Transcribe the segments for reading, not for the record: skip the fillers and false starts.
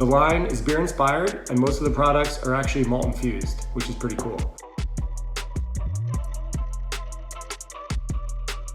The line is beer inspired and most of the products are actually malt infused, which is pretty cool.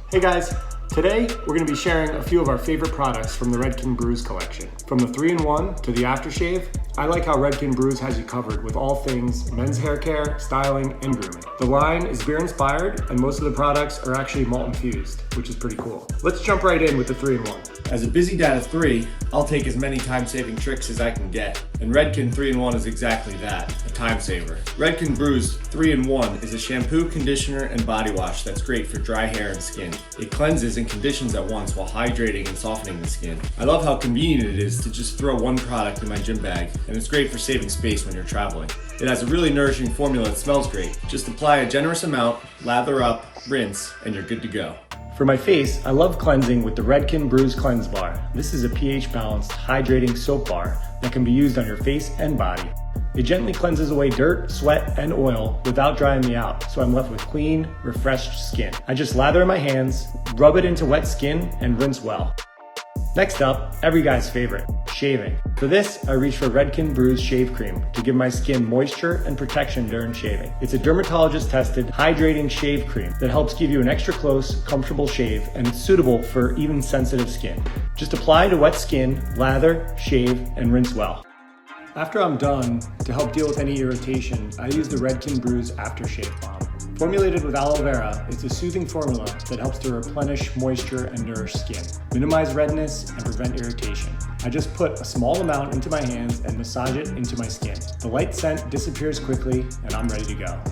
Hey guys, today we're going to be sharing a few of our favorite products from the Redken Brews collection. From the 3-in-1 to the aftershave, I like how Redken Brews has you covered with all things men's hair care, styling, and grooming. The line is beer inspired and most of the products are actually malt infused, which is pretty cool. Let's jump right in with the 3-in-1. As a busy dad of 3, I'll take as many time-saving tricks as I can get, and Redken 3-in-1 is exactly that, a time saver. Redken Brews 3-in-1 is a shampoo, conditioner, and body wash that's great for dry hair and skin. It cleanses and conditions at once while hydrating and softening the skin. I love how convenient it is to just throw one product in my gym bag, and it's great for saving space when you're traveling. It has a really nourishing formula that smells great. Just apply a generous amount, lather up, rinse, and you're good to go. For my face, I love cleansing with the Redken Brews Cleanse Bar. This is a pH-balanced, hydrating soap bar that can be used on your face and body. It gently cleanses away dirt, sweat, and oil without drying me out, so I'm left with clean, refreshed skin. I just lather in my hands, rub it into wet skin, and rinse well. Next up, every guy's favorite, shaving. For this, I reach for Redken Brews Shave Cream to give my skin moisture and protection during shaving. It's a dermatologist-tested, hydrating shave cream that helps give you an extra close, comfortable shave, and it's suitable for even sensitive skin. Just apply to wet skin, lather, shave, and rinse well. After I'm done, to help deal with any irritation, I use the Redken Brews Aftershave Balm. Formulated with aloe vera, it's a soothing formula that helps to replenish moisture and nourish skin, minimize redness, and prevent irritation. I just put a small amount into my hands and massage it into my skin. The light scent disappears quickly, and I'm ready to go.